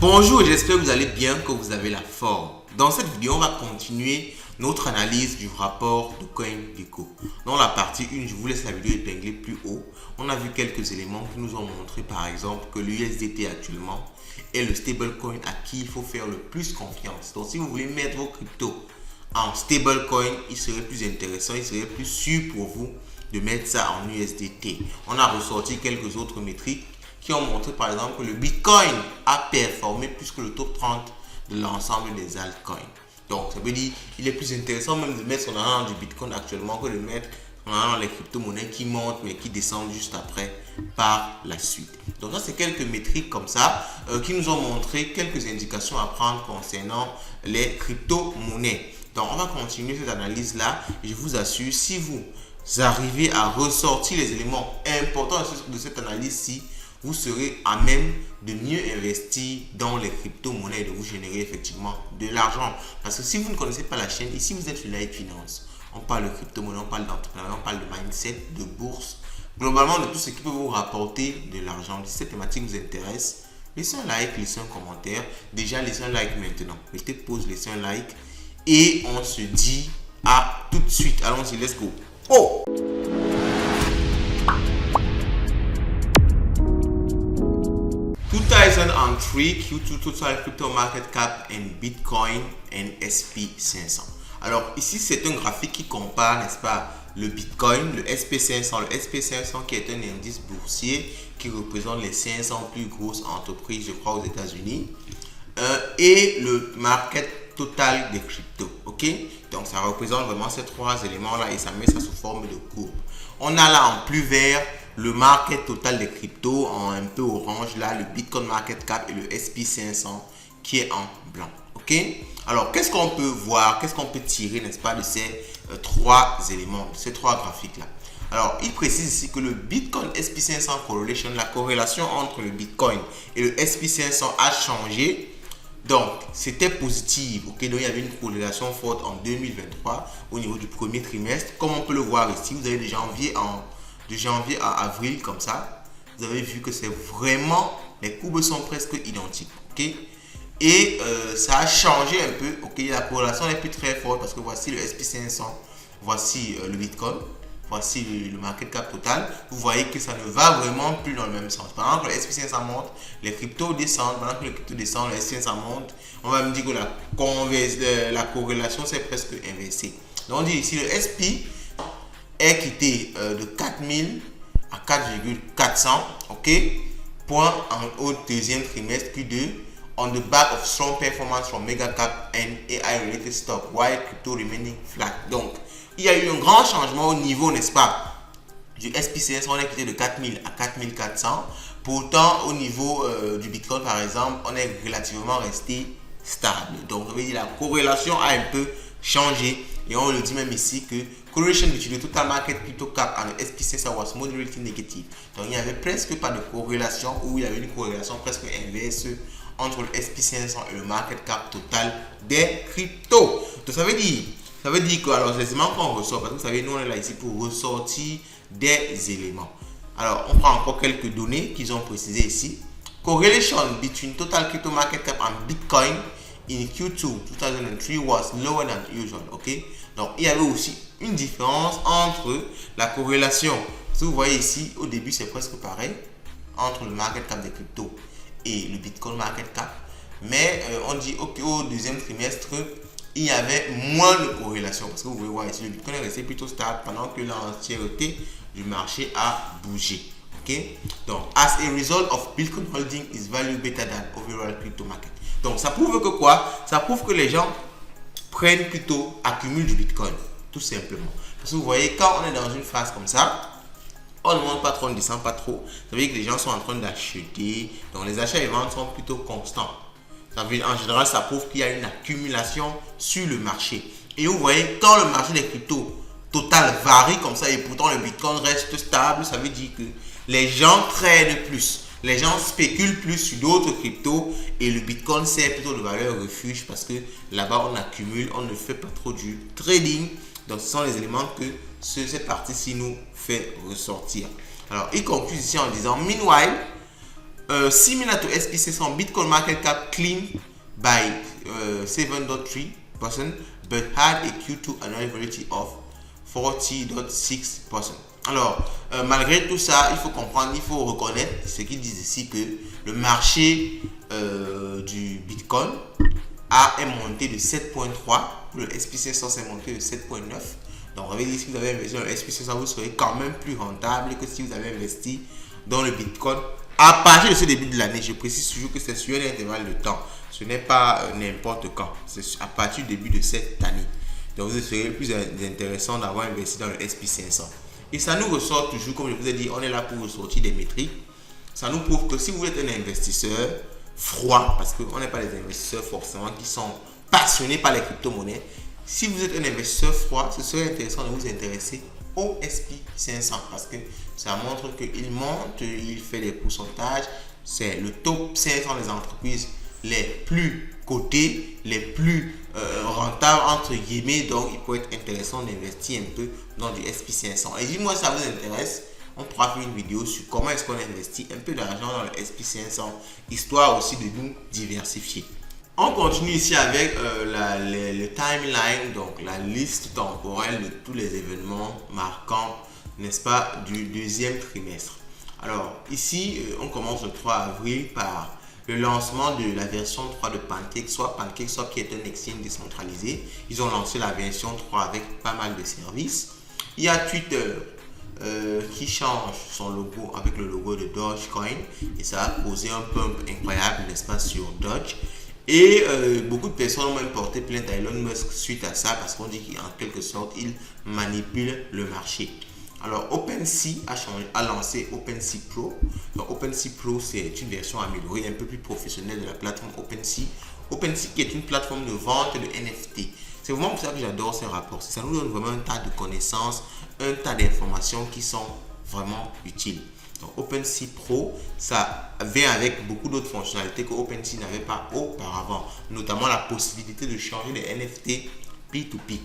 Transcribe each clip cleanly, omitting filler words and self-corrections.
Bonjour, j'espère que vous allez bien, que vous avez la forme. Dans cette vidéo, on va continuer notre analyse du rapport de CoinGecko. Dans la partie 1, je vous laisse la vidéo épinglée plus haut. On a vu quelques éléments qui nous ont montré par exemple que l'USDT actuellement est le stablecoin à qui il faut faire le plus confiance. Donc si vous voulez mettre vos cryptos en stablecoin, il serait plus intéressant, il serait plus sûr pour vous de mettre ça en USDT. On a ressorti quelques autres métriques qui ont montré par exemple que le Bitcoin a performé plus que le top 30 de l'ensemble des altcoins. Donc ça veut dire qu'il est plus intéressant même de mettre son argent du Bitcoin actuellement que de mettre son argent dans les crypto-monnaies qui montent mais qui descendent juste après par la suite. Donc ça c'est quelques métriques comme ça qui nous ont montré quelques indications à prendre concernant les crypto-monnaies. Donc on va continuer cette analyse là. Je vous assure, si vous arrivez à ressortir les éléments importants de cette analyse-ci, vous serez à même de mieux investir dans les crypto-monnaies et de vous générer effectivement de l'argent. Parce que si vous ne connaissez pas la chaîne, ici vous êtes sur Light Finance. On parle de crypto-monnaie, on parle d'entrepreneuriat, on parle de mindset, de bourse. Globalement, de tout ce qui peut vous rapporter de l'argent. Si cette thématique vous intéresse, laissez un like, laissez un commentaire. Déjà, laissez un like maintenant. Mettez pause, laissez un like. Et on se dit à tout de suite. Allons-y, let's go. Oh! 2003 Q2 Total Crypto Market Cap and Bitcoin and SP500. Alors ici c'est un graphique qui compare, n'est-ce pas, le Bitcoin, le SP500, le SP500 qui est un indice boursier qui représente les 500 plus grosses entreprises, je crois, aux États-Unis, et le market total des cryptos. Ok, donc ça représente vraiment ces trois éléments là et ça met ça sous forme de courbe. On a là en plus vert le market total des cryptos, en un peu orange là le Bitcoin market cap et le SP500 qui est en blanc. Ok, alors qu'est-ce qu'on peut voir, qu'est-ce qu'on peut tirer, n'est-ce pas, de ces trois éléments, de ces trois graphiques là. Alors il précise ici que le Bitcoin SP500 correlation, la corrélation entre le Bitcoin et le SP500 a changé. Donc c'était positif, ok, donc il y avait une corrélation forte en 2023 au niveau du premier trimestre. Comme on peut le voir ici, vous avez de janvier à avril comme ça, vous avez vu que c'est vraiment, les courbes sont presque identiques, ok, et ça a changé un peu, ok, la corrélation n'est plus très forte parce que voici le SP500, voici le Bitcoin, voici le market cap total. Vous voyez que ça ne va vraiment plus dans le même sens. Pendant que le SP500 monte, les cryptos descendent. Pendant que les cryptos descendent, le SP500 monte. On va me dire que la corrélation s'est presque inversée. Donc on dit ici le SP est quitté de 4000 à 4,400, ok, point au deuxième trimestre Q2 on the back of strong performance from mega cap and AI related stock while crypto remaining flat. Donc il y a eu un grand changement au niveau, n'est-ce pas, du SP500. On est quitté de 4000 à 4400. Pourtant au niveau du Bitcoin par exemple, on est relativement resté stable. Donc ça veut dire la corrélation a un peu changé et on le dit même ici que correlation between the total market crypto cap and the SP500 was moderately negative. Donc il n'y avait presque pas de corrélation, ou il y avait une corrélation presque inverse entre le SP500 et le market cap total des cryptos. Donc ça veut dire que, alors les éléments qu'on ressort, parce que vous savez nous on est là ici pour ressortir des éléments. Alors on prend encore quelques données qu'ils ont précisées ici. Correlation between total crypto market cap and Bitcoin in Q2 2003 was lower than usual. Ok, donc il y avait aussi une différence entre la corrélation. Si vous voyez ici, au début c'est presque pareil entre le market cap des cryptos et le Bitcoin market cap, mais on dit ok, au deuxième trimestre il y avait moins de corrélation parce que vous pouvez voir ici le Bitcoin est resté plutôt stable pendant que l'entièreté du marché a bougé. Ok, donc as a result of Bitcoin holding is value better than overall crypto market. Donc ça prouve que quoi? Ça prouve que les gens prennent plutôt, accumulent du Bitcoin, tout simplement. Parce que vous voyez, quand on est dans une phase comme ça, on ne monte pas trop, on ne descend pas trop. Ça veut dire que les gens sont en train d'acheter. Donc les achats et ventes sont plutôt constants. Ça veut dire, en général, ça prouve qu'il y a une accumulation sur le marché. Et vous voyez, quand le marché des cryptos total varie comme ça et pourtant le Bitcoin reste stable, ça veut dire que les gens trade plus. Les gens spéculent plus sur d'autres cryptos et le Bitcoin sert plutôt de valeur refuge parce que là-bas on accumule, on ne fait pas trop du trading. Donc ce sont les éléments que cette partie-ci nous fait ressortir. Alors il conclut ici en disant meanwhile similar to SP500, Bitcoin market cap climbed by 7.3%, but had a Q2 annual variety of 40.6%. Alors, malgré tout ça, il faut comprendre, il faut reconnaître ce qu'ils disent ici, que le marché du Bitcoin est monté de 7.3, pour le SP500 c'est monté de 7.9. Donc, on avait dit, si vous avez investi dans le SP500, vous serez quand même plus rentable que si vous avez investi dans le Bitcoin à partir de ce début de l'année. Je précise toujours que c'est sur un intervalle de temps. Ce n'est pas n'importe quand. C'est à partir du début de cette année. Donc, vous serez plus intéressant d'avoir investi dans le SP500. Et ça nous ressort toujours, comme je vous ai dit, on est là pour ressortir des métriques. Ça nous prouve que si vous êtes un investisseur froid, parce qu'on n'est pas des investisseurs forcément qui sont passionnés par les crypto-monnaies, si vous êtes un investisseur froid, ce serait intéressant de vous intéresser au SP500 parce que ça montre qu'il monte, il fait des pourcentages. C'est le top 500 des entreprises les plus cotées, les plus rentables entre guillemets. Donc il peut être intéressant d'investir un peu dans du SP500. Et dis-moi si ça vous intéresse, on pourra faire une vidéo sur comment est-ce qu'on investit un peu d'argent dans le SP500, histoire aussi de nous diversifier. On continue ici avec le timeline, donc la liste temporelle de tous les événements marquants, n'est-ce pas, du deuxième trimestre. Alors ici, on commence le 3 avril par le lancement de la version 3 de PancakeSwap. PancakeSwap qui est un exchange décentralisé. Ils ont lancé la version 3 avec pas mal de services. Il y a Twitter qui change son logo avec le logo de Dogecoin et ça a causé un pump incroyable, n'est-ce pas, sur Doge. Et beaucoup de personnes ont même porté plainte à Elon Musk suite à ça parce qu'on dit qu'en quelque sorte, il manipule le marché. Alors, OpenSea a lancé OpenSea Pro. Donc, OpenSea Pro, c'est une version améliorée, un peu plus professionnelle de la plateforme OpenSea. OpenSea qui est une plateforme de vente de NFT. C'est vraiment pour ça que j'adore ces rapports. Ça nous donne vraiment un tas de connaissances, un tas d'informations qui sont vraiment utiles. Donc, OpenSea Pro, ça vient avec beaucoup d'autres fonctionnalités que OpenSea n'avait pas auparavant, notamment la possibilité de changer les NFT P2P.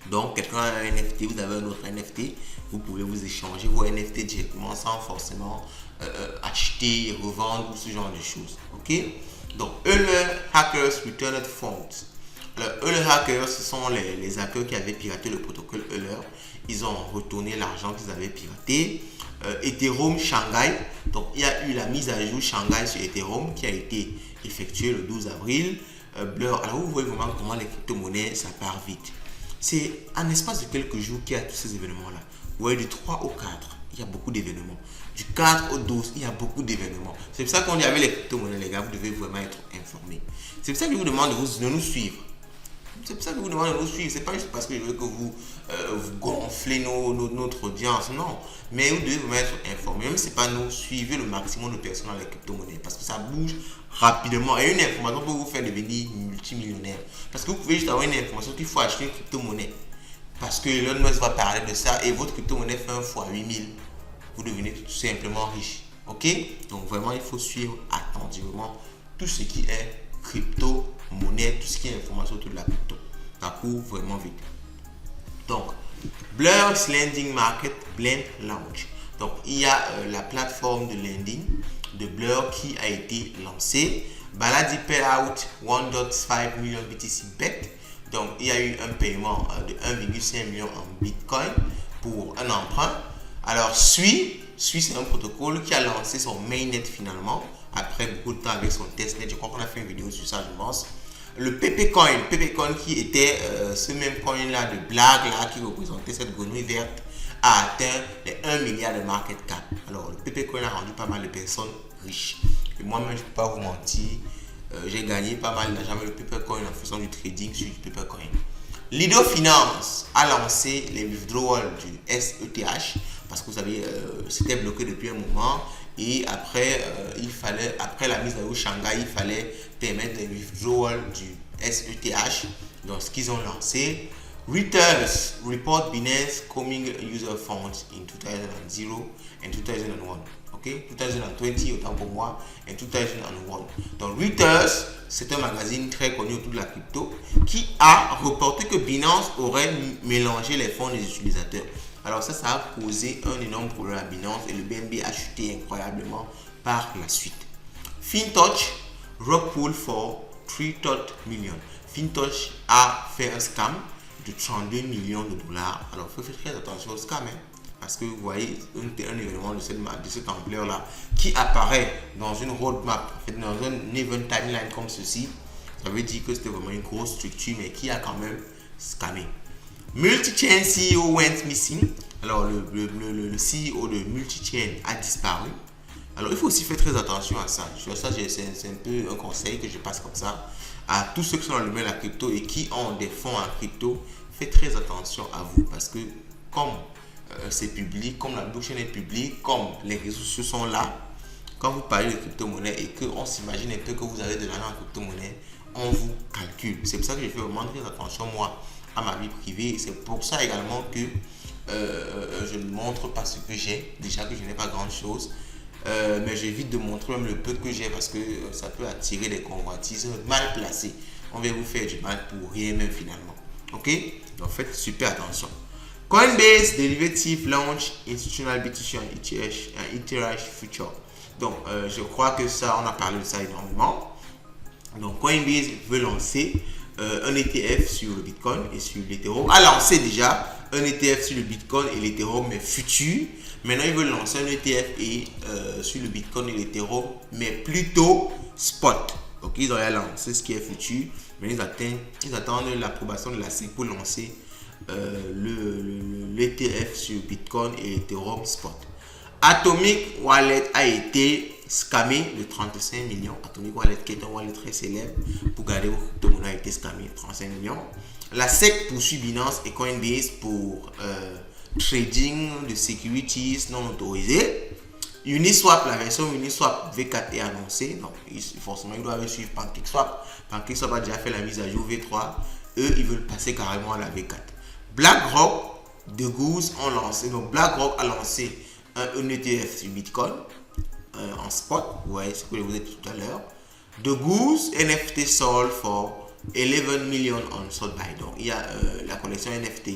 Donc, quelqu'un a un NFT, vous avez un autre NFT, vous pouvez vous échanger vos NFT directement sans forcément acheter, revendre ou ce genre de choses. Ok? Donc, Euler Hackers Returned Funds. Alors, Euler Hackers, ce sont les hackers qui avaient piraté le protocole Euler. Ils ont retourné l'argent qu'ils avaient piraté. Ethereum Shanghai, donc il y a eu la mise à jour Shanghai sur Ethereum qui a été effectuée le 12 avril. Blur, alors vous voyez vraiment comment les crypto-monnaies ça part vite. C'est en espace de quelques jours qu'il y a tous ces événements là. Vous voyez, du 3 au 4, il y a beaucoup d'événements. Du 4 au 12, il y a beaucoup d'événements. C'est pour ça qu'on dit avec les crypto-monnaies, les gars, vous devez vraiment être informés. C'est pour ça que je vous demande de nous suivre. C'est pour ça que je vous demande de nous suivre. C'est pas juste parce que je veux que vous gonflez notre audience. Non. Mais vous devez vous être informés. Même si ce n'est pas nous, suivez le maximum de personnes dans les crypto-monnaies. Parce que ça bouge rapidement. Et une information peut vous faire devenir multimillionnaire. Parce que vous pouvez juste avoir une information qu'il faut acheter une crypto-monnaie. Parce que Elon Musk va parler de ça. Et votre crypto-monnaie fait 1 fois 8000. Vous devenez tout simplement riche. Ok? Donc vraiment, il faut suivre attentivement tout ce qui est crypto-monnaie, tout ce qui est information autour de la crypto. Ça court vraiment vite. Donc, Blur's Lending Market Blend Launch. Donc, il y a la plateforme de lending de Blur qui a été lancée. Baladi paid out 1.5 million BTC bet. Donc, il y a eu un paiement de 1,5 million en Bitcoin pour un emprunt. Alors, Sui, c'est un protocole qui a lancé son mainnet finalement après beaucoup de temps avec son testnet. Je crois qu'on a fait une vidéo sur ça, je pense. Le Pepecoin qui était ce même coin là de blague là qui représentait cette grenouille verte, a atteint les 1 milliard de market cap. Alors le Pepecoin a rendu pas mal de personnes riches. Et moi-même, je ne peux pas vous mentir, j'ai gagné pas mal d'argent avec le Pepecoin en faisant du trading sur du Pepecoin. Lido Finance a lancé les withdrawals du SETH parce que vous savez, c'était bloqué depuis un moment. Et après, après la mise à jour Shanghai, il fallait permettre les withdrawals du SETH. Donc, ce qu'ils ont lancé. Reuters report Binance coming user funds in 2000 and 2001. Ok, 2020 autant pour moi et 2001. Donc, Reuters, c'est un magazine très connu autour de la crypto qui a reporté que Binance aurait mélangé les fonds des utilisateurs. Alors ça a causé un énorme problème à Binance et le BNB a chuté incroyablement par la suite. FinTouch, rug pull for 3 million. FinTouch a fait un scam de 32 millions de dollars. Alors, il faut faire très attention au scam, hein, parce que vous voyez un événement de cette ampleur-là qui apparaît dans une roadmap, en fait, dans un event timeline comme ceci. Ça veut dire que c'était vraiment une grosse structure, mais qui a quand même scammé. Multi-chain CEO went missing. Alors, le CEO de Multi-chain a disparu. Alors, il faut aussi faire très attention à ça. Ça, c'est un peu un conseil que je passe comme ça à tous ceux qui sont dans le domaine de la crypto et qui ont des fonds en crypto. Faites très attention à vous, parce que comme c'est public, comme la blockchain est publique, comme les réseaux sociaux sont là, quand vous parlez de crypto-monnaie et qu'on s'imagine un peu que vous avez de l'argent en crypto-monnaie, on vous calcule. C'est pour ça que je fais vraiment très attention, moi, à ma vie privée. C'est pour ça également que je ne montre pas ce que j'ai. Déjà que je n'ai pas grand chose, mais j'évite de montrer même le peu que j'ai, parce que ça peut attirer des convoitises mal placées. On va vous faire du mal pour rien même finalement. Ok, donc faites super attention. Coinbase Derivative Launch Institutional BTC Ethereum Future. Donc je crois que ça, on a parlé de ça énormément. Donc Coinbase veut lancer un ETF sur le Bitcoin et sur l'Ethereum. A lancé déjà un ETF sur le Bitcoin et l'Ethereum, mais futur. Maintenant, ils veulent lancer un ETF sur le Bitcoin et l'Ethereum, mais plutôt spot. Donc, ils ont lancé ce qui est futur, mais ils attendent l'approbation de la SEC pour lancer l'ETF sur Bitcoin et l'Ethereum spot. Atomic Wallet a été scammé de 35 millions. Atomic Wallet, qui est un wallet très célèbre pour garder vos crypto-monnaies, a été scammé de 35 millions. La SEC poursuit Binance et Coinbase pour trading de securities non autorisés. Uniswap, la version Uniswap V4 est annoncée. Donc, forcément, ils doivent suivre PancakeSwap. PancakeSwap a déjà fait la mise à jour V3. Eux, ils veulent passer carrément à la V4. BlackRock, The Goose ont lancé. Donc, BlackRock a lancé un ETF sur Bitcoin en spot. Vous voyez ce que je vous ai dit tout à l'heure. The Goose NFT sold for 11 million on Sotheby's. Donc, il y a la collection NFT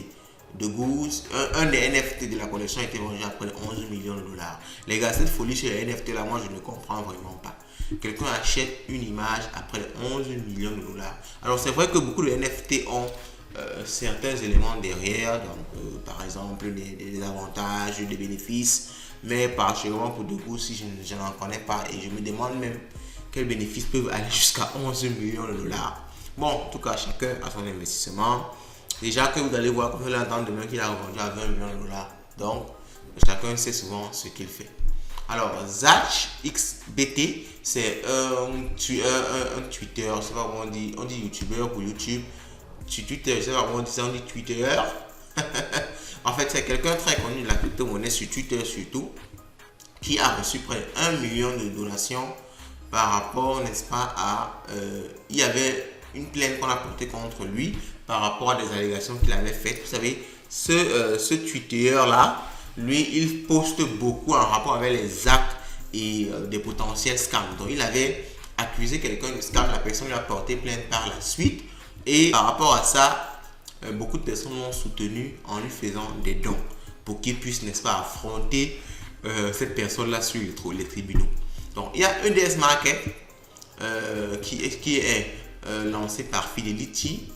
de Goose. Un des NFT de la collection a été vendu à près de 11 millions de dollars. Les gars, cette folie sur les NFT là, moi je ne comprends vraiment pas. Quelqu'un achète une image à près de 11 millions de dollars. Alors, c'est vrai que beaucoup de NFT ont certains éléments derrière, donc par exemple des avantages, des bénéfices, mais particulièrement pour The Goose, si je n'en connais pas, et je me demande même quels bénéfices peuvent aller jusqu'à 11 millions de dollars. Bon, en tout cas, chacun a son investissement. Déjà que vous allez voir, comme vous allez entendre demain, qu'il a revendu à 20 millions de dollars. Donc, chacun sait souvent ce qu'il fait. Alors, Zach XBT, c'est un Twitter, je sais pas comment on dit YouTuber pour YouTube. Sur Twitter, je sais pas comment on dit ça, on dit Twitter. En fait, c'est quelqu'un très connu de la crypto-monnaie sur Twitter surtout, qui a reçu près de 1 million de donations par rapport, n'est-ce pas, à... il y avait une plainte qu'on a portée contre lui par rapport à des allégations qu'il avait faites. Vous savez, ce Twitter-là, lui, il poste beaucoup en rapport avec les actes et des potentiels scams. Donc, il avait accusé quelqu'un de scam, la personne lui a porté plainte par la suite. Et par rapport à ça, beaucoup de personnes l'ont soutenu en lui faisant des dons pour qu'il puisse, n'est-ce pas, affronter cette personne-là sur les tribunaux. Donc, il y a EDS Market qui est lancé par Fidelity,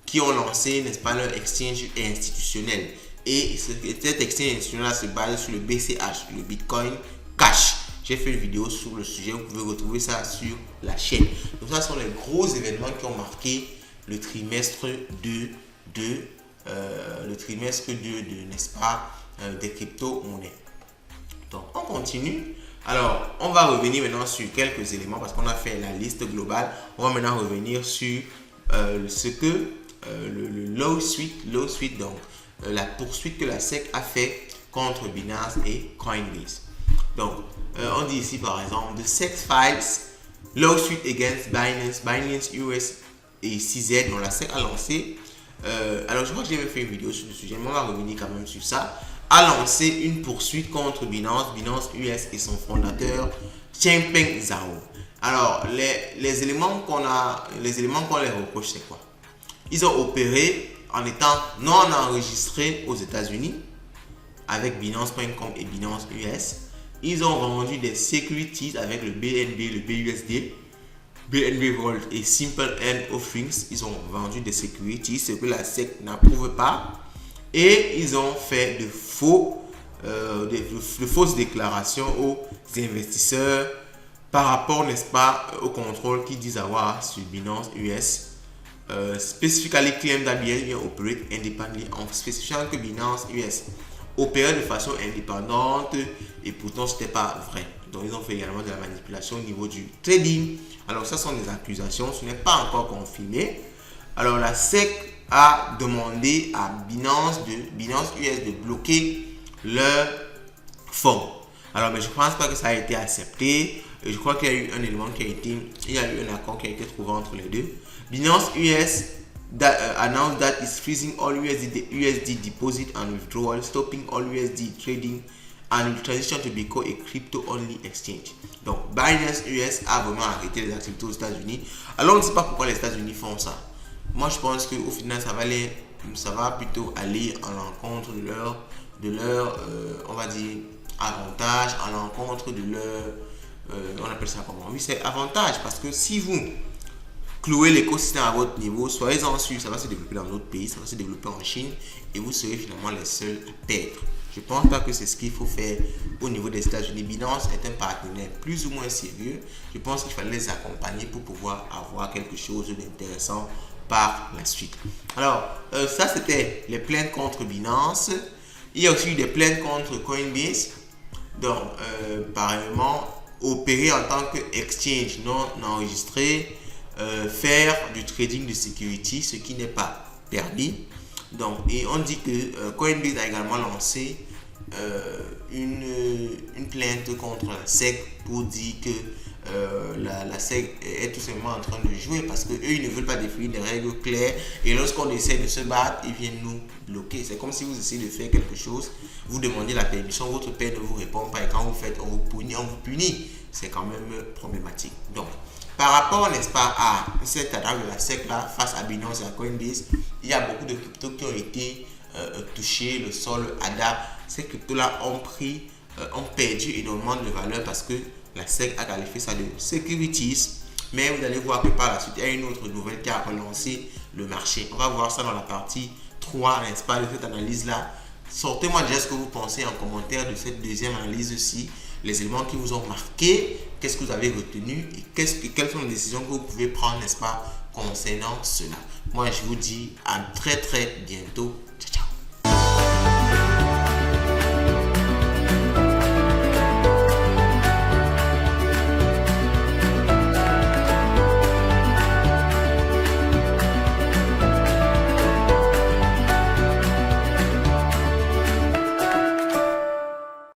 qui ont lancé, n'est-ce pas, leur exchange institutionnel. Et cet exchange institutionnel se base sur le BCH, le Bitcoin Cash. J'ai fait une vidéo sur le sujet, vous pouvez retrouver ça sur la chaîne. Donc, ça sont les gros événements qui ont marqué le trimestre 2 n'est-ce pas, des crypto-monnaies. Donc, on continue. Alors, on va revenir maintenant sur quelques éléments parce qu'on a fait la liste globale. On va maintenant revenir sur ce que le lawsuit, donc la poursuite que la SEC a fait contre Binance et Coinbase. Donc, on dit ici par exemple, the SEC files lawsuit against Binance US et CZ, dont la SEC a lancé. Alors, je crois que j'ai même fait une vidéo sur le sujet, mais on va revenir quand même sur ça. A lancé une poursuite contre Binance US et son fondateur Changpeng Zhao. Alors, les éléments qu'on les reproche, c'est quoi? Ils ont opéré en étant non enregistrés aux États-Unis avec Binance.com et Binance US. ils ont vendu des securities avec le BNB, le BUSD, BNB Vault et Simple End Offerings. Ils ont vendu des securities, ce que la SEC n'approuve pas. Et ils ont fait de fausses déclarations aux investisseurs par rapport, n'est-ce pas, au contrôle qu'ils disent avoir sur Binance US. Specifically claim that BNB operate independently, en spécifiant que Binance US opérait de façon indépendante et pourtant ce n'était pas vrai. Donc ils ont fait également de la manipulation au niveau du trading. Alors ça sont des accusations, ce n'est pas encore confirmé. Alors la SEC a demandé à Binance US de bloquer leur fonds. Alors mais je ne pense pas que ça a été accepté. Je crois qu'il y a eu un élément il y a eu un accord qui a été trouvé entre les deux. Binance US announced that it's freezing all USD deposit and withdrawal, stopping all USD trading and will transition to become a crypto-only exchange. Donc Binance US a vraiment arrêté les activités aux États-Unis. Alors on ne sait pas pourquoi les États-Unis font ça. Moi je pense qu'au final ça va plutôt aller à l'encontre de leur on va dire avantage, à l'encontre de leur on appelle ça comment? Oui, c'est avantage parce que si vous clouez l'écosystème à votre niveau, soyez-en sûr, ça va se développer dans d'autres pays, ça va se développer en Chine et vous serez finalement les seuls à perdre. Je ne pense pas que c'est ce qu'il faut faire au niveau des États-Unis. Binance est un partenaire plus ou moins sérieux. Je pense qu'il fallait les accompagner pour pouvoir avoir quelque chose d'intéressant par la suite. Alors, ça c'était les plaintes contre Binance. Il y a aussi eu des plaintes contre Coinbase. Donc, pareillement, opérer en tant que exchange non enregistré, faire du trading de security, ce qui n'est pas permis. Donc, et on dit que Coinbase a également lancé une plainte contre la SEC pour dire que la SEC est tout simplement en train de jouer parce qu'eux ils ne veulent pas définir des règles claires et lorsqu'on essaie de se battre, ils viennent nous bloquer. C'est comme si vous essayez de faire quelque chose, vous demandez la permission, votre père ne vous répond pas et quand vous faites, on vous punit. C'est quand même problématique. Donc, par rapport, n'est-ce pas, à cette attaque de la SEC là, face à Binance et à Coinbase, il y a beaucoup de cryptos qui ont été touchés, le sol ADA. Ces cryptos là ont perdu énormément de valeur parce que la SEC a qualifié ça de securities. Mais vous allez voir que par la suite, il y a une autre nouvelle qui a relancé le marché. On va voir ça dans la partie 3, n'est-ce pas, de cette analyse là. Sortez-moi déjà ce que vous pensez en commentaire de cette deuxième analyse aussi. Les éléments qui vous ont marqué, qu'est-ce que vous avez retenu et quelles sont les décisions que vous pouvez prendre, n'est-ce pas, concernant cela. Moi, je vous dis à très bientôt. Ciao, ciao.